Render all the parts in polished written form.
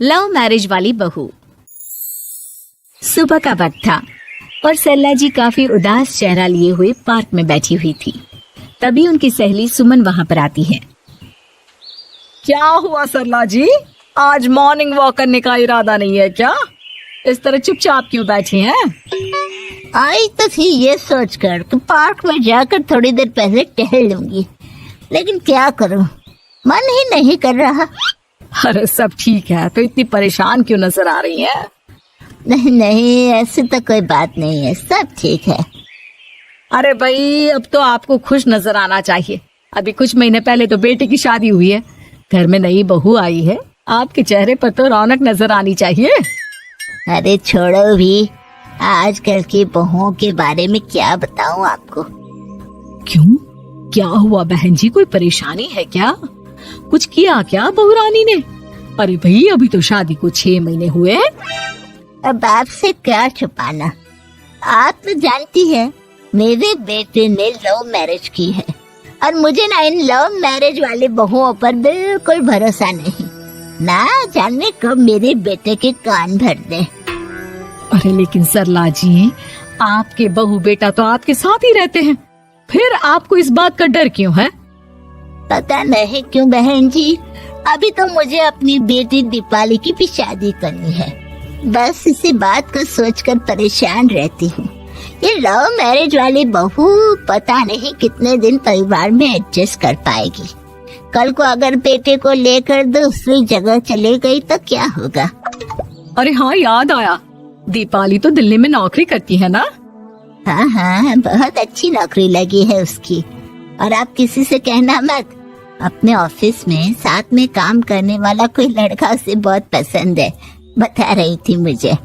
Love marriage वाली बहू। सुबह का वक्त था और सरला जी काफी उदास चेहरा लिए हुए पार्क में बैठी हुई थी। तभी उनकी सहेली सुमन वहां पर आती है। क्या हुआ सरला जी, आज मॉर्निंग वॉक करने का इरादा नहीं है क्या? इस तरह चुपचाप क्यों बैठी हैं? आई तो थी ये सोचकर कि पार्क में जाकर थोड़ी देर पहले टहल लूंगी, लेकिन क्या करूं, मन ही नहीं कर रहा। अरे सब ठीक है, तो इतनी परेशान क्यों नजर आ रही हैं? नहीं नहीं, ऐसी तो कोई बात नहीं है, सब ठीक है। अरे भाई, अब तो आपको खुश नजर आना चाहिए। अभी कुछ महीने पहले तो बेटे की शादी हुई है, घर में नई बहू आई है, आपके चेहरे पर तो रौनक नजर आनी चाहिए। अरे छोड़ो भी, आजकल की बहुओं के बारे में क्या बताऊं आपको। क्यों, क्या हुआ बहन जी, कोई परेशानी है क्या? कुछ किया क्या बहू रानी ने? अरे भाई, अभी तो शादी को 6 महीने हुए हैं। अब आपसे क्या छुपाना, आप तो जानती हैं मेरे बेटे ने लव मैरिज की है और मुझे ना इन लव मैरिज वाले बहुओं पर बिल्कुल भरोसा नहीं। ना जाने कब मेरे बेटे के कान भर दे। अरे लेकिन सरला जी, आपके बहू बेटा तो आपके साथ ही रहते हैं, फिर आपको इस बात का डर क्यों है? पता नहीं क्यों बहन जी, अभी तो मुझे अपनी बेटी दीपाली की भी शादी करनी है। बस इसी बात को सोचकर परेशान रहती हूँ। ये लव मैरिज वाली बहू पता नहीं कितने दिन परिवार में एडजस्ट कर पाएगी। कल को अगर बेटे को लेकर दूसरी जगह चले गई तो क्या होगा? अरे हाँ, याद आया, दीपाली तो दिल्ली में नौकरी करती है ना? हाँ हाँ, बहुत अच्छी नौकरी लगी है उसकी। और आप किसी से कहना मत, अपने ऑफिस में साथ में काम करने वाला कोई लड़का उसे बहुत पसंद है, बता रही थी मुझे।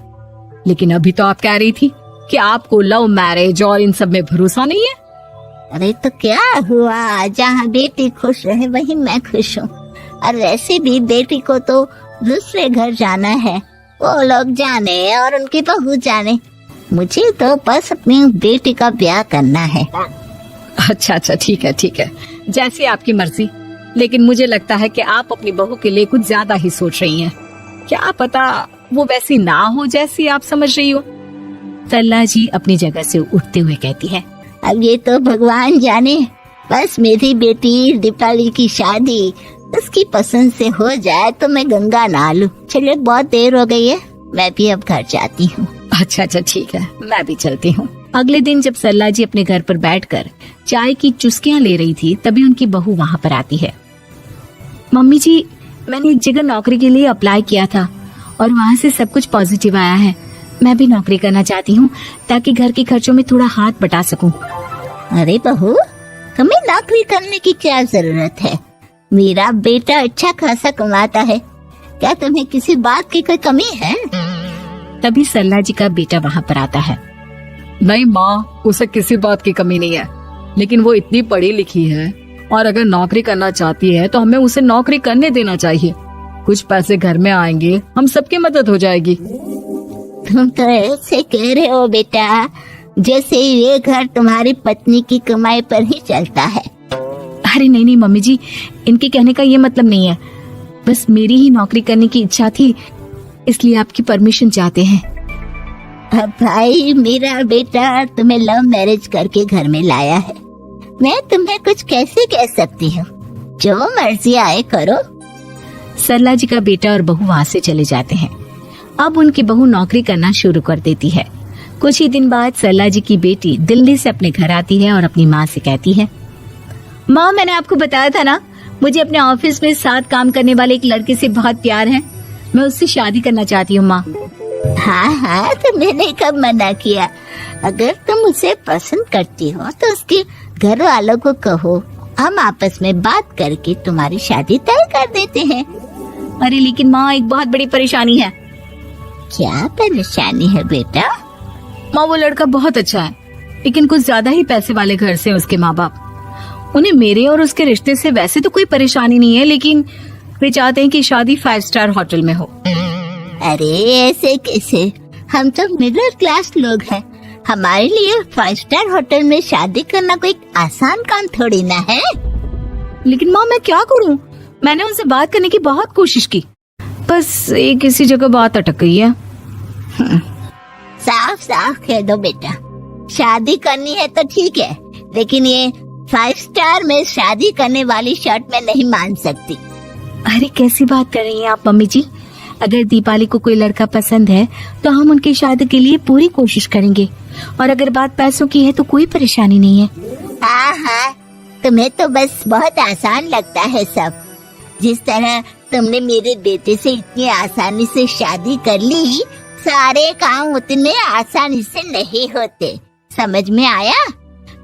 लेकिन अभी तो आप कह रही थी कि आपको लव मैरिज और इन सब में भरोसा नहीं है। अरे तो क्या हुआ, जहाँ बेटी खुश रहे वहीं मैं खुश हूँ। और वैसे भी बेटी को तो दूसरे घर जाना है, वो लोग जाने और उनकी बहू जाने, मुझे तो बस अपनी बेटी का ब्याह करना है। अच्छा, ठीक है, जैसी आपकी मर्जी। लेकिन मुझे लगता है कि आप अपनी बहू के लिए कुछ ज्यादा ही सोच रही हैं। क्या पता वो वैसी ना हो जैसी आप समझ रही हो। सरला जी अपनी जगह से उठते हुए कहती है, अब ये तो भगवान जाने, बस मेरी बेटी दीपाली की शादी उसकी पसंद से हो जाए तो मैं गंगा नहा लूं। चलिए, बहुत देर हो गई है, मैं भी अब घर जाती हूँ। अच्छा, ठीक है, मैं भी चलती हूँ। अगले दिन जब सरला जी अपने घर पर बैठकर चाय की चुस्कियां ले रही थी, तभी उनकी बहू वहाँ पर आती है। मम्मी जी, मैंने एक जगह नौकरी के लिए अप्लाई किया था और वहाँ से सब कुछ पॉजिटिव आया है। मैं भी नौकरी करना चाहती हूँ ताकि घर के खर्चों में थोड़ा हाथ बटा सकूं। अरे बहू, तुम्हें नौकरी करने की क्या जरूरत है? मेरा बेटा अच्छा खासा कमाता है, क्या तुम्हें किसी बात की कोई कमी है? तभी सरला जी का बेटा वहाँ पर आता है। नहीं माँ, उसे किसी बात की कमी नहीं है, लेकिन वो इतनी पढ़ी लिखी है और अगर नौकरी करना चाहती है तो हमें उसे नौकरी करने देना चाहिए। कुछ पैसे घर में आएंगे, हम सबकी मदद हो जाएगी। तुम तो ऐसे कह रहे हो बेटा, जैसे ये घर तुम्हारी पत्नी की कमाई पर ही चलता है। अरे नहीं मम्मी जी, इनके कहने का ये मतलब नहीं है, बस मेरी ही नौकरी करने की इच्छा थी, इसलिए आपकी परमिशन चाहते हैं। अब भाई, मेरा बेटा तुम्हें लव मैरिज करके घर में लाया है, मैं तुम्हें कुछ कैसे कह सकती हूँ? जो मर्जी आए करो। सरला जी का बेटा और बहू वहाँ से चले जाते हैं। अब उनकी बहू नौकरी करना शुरू कर देती है। कुछ ही दिन बाद सरला जी की बेटी दिल्ली से अपने घर आती है और अपनी माँ से कहती है, माँ, मैंने आपको बताया था ना, मुझे अपने ऑफिस में साथ काम करने वाले एक लड़के से बहुत प्यार है, मैं उससे शादी करना चाहती हूँ माँ। हाँ, तो मैंने कब मना किया? अगर तुम उसे पसंद करती हो तो उसके घर वालों को कहो, हम आपस में बात करके तुम्हारी शादी तय कर देते हैं। अरे लेकिन माँ, एक बहुत बड़ी परेशानी है। क्या परेशानी है बेटा? माँ, वो लड़का बहुत अच्छा है, लेकिन कुछ ज्यादा ही पैसे वाले घर से उसके माँ बाप। उन्हें मेरे और उसके रिश्ते से वैसे तो कोई परेशानी नहीं है, लेकिन वे चाहते हैं कि शादी 5 स्टार होटल में हो। अरे ऐसे कैसे, हम तो मिडिल क्लास लोग हैं, हमारे लिए 5 स्टार होटल में शादी करना कोई आसान काम थोड़ी ना है। लेकिन माँ, मैं क्या करूँ? मैंने उनसे बात करने की बहुत कोशिश की, बस एक इसी जगह बात अटक गई है। साफ साफ कह दो बेटा, शादी करनी है तो ठीक है, लेकिन ये 5 स्टार में शादी करने वाली शर्त मैं नहीं मान सकती। अरे कैसी बात कर रही हैं आप मम्मी जी? अगर दीपाली को कोई लड़का पसंद है तो हम उनकी शादी के लिए पूरी कोशिश करेंगे, और अगर बात पैसों की है तो कोई परेशानी नहीं है। हाँ हाँ, तुम्हें तो बस बहुत आसान लगता है सब। जिस तरह तुमने मेरे बेटे से इतनी आसानी से शादी कर ली, सारे काम उतने आसानी से नहीं होते। समझ में आया?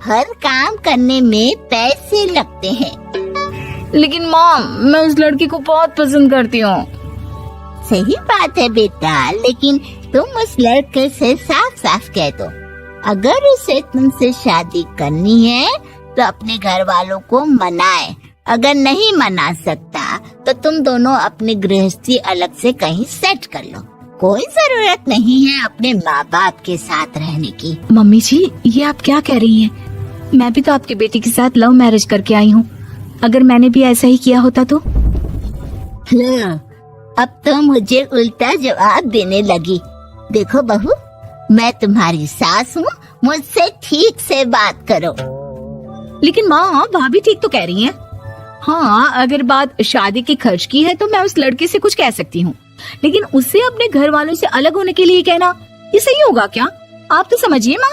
हर काम करने में पैसे लगते हैं। लेकिन माँ, मैं उस लड़की को बहुत पसंद करती हूँ। सही बात है बेटा, लेकिन तुम उस लड़के से साफ साफ कह दो, अगर उसे तुमसे शादी करनी है तो अपने घर वालों को मनाए। अगर नहीं मना सकता तो तुम दोनों अपनी गृहस्थी अलग से कहीं सेट कर लो। कोई जरूरत नहीं है अपने माँ बाप के साथ रहने की। मम्मी जी, ये आप क्या कह रही हैं? मैं भी तो आपकी बेटी के साथ लव मैरिज करके आई हूँ। अगर मैंने भी ऐसा ही किया होता तो? अब तो मुझे उल्टा जवाब देने लगी। देखो बहू, मैं तुम्हारी सास हूँ, मुझसे ठीक से बात करो। लेकिन माँ, भाभी ठीक तो कह रही हैं। हाँ, अगर बात शादी के खर्च की है तो मैं उस लड़के से कुछ कह सकती हूँ, लेकिन उससे अपने घर वालों से अलग होने के लिए कहना, ये सही होगा क्या? आप तो समझिए माँ।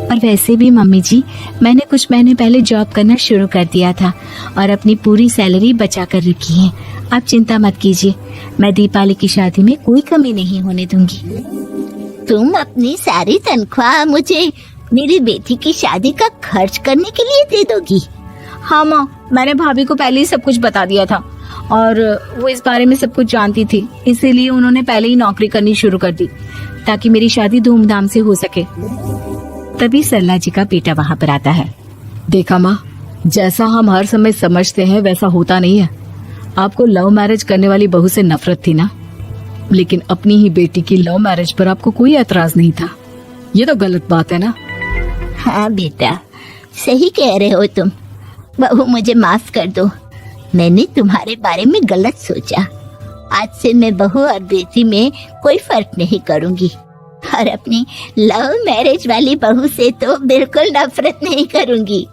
और वैसे भी मम्मी जी, मैंने कुछ महीने पहले जॉब करना शुरू कर दिया था और अपनी पूरी सैलरी बचा कर रखी है। आप चिंता मत कीजिए, मैं दीपाली की शादी में कोई कमी नहीं होने दूंगी। तुम अपनी सारी तनख्वाह मुझे मेरी बेटी की शादी का खर्च करने के लिए दे दोगी? हाँ माँ, मैंने भाभी को पहले ही सब कुछ बता दिया था और वो इस बारे में सब कुछ जानती थी, इसीलिए उन्होंने पहले ही नौकरी करनी शुरू कर दी ताकि मेरी शादी धूमधाम से हो सके। तभी सरला जी का बेटा वहाँ पर आता है। देखा माँ, जैसा हम हर समय समझते हैं वैसा होता नहीं है। आपको लव मैरिज करने वाली बहू से नफरत थी ना, लेकिन अपनी ही बेटी की लव मैरिज पर आपको कोई एतराज नहीं था। ये तो गलत बात है ना। हाँ बेटा, सही कह रहे हो तुम। बहू, मुझे माफ कर दो, मैंने तुम्हारे बारे में गलत सोचा। आज से मैं बहू और बेटी में कोई फर्क नहीं करूंगी, और अपनी लव मैरिज वाली बहू से तो बिल्कुल नफरत नहीं करूंगी।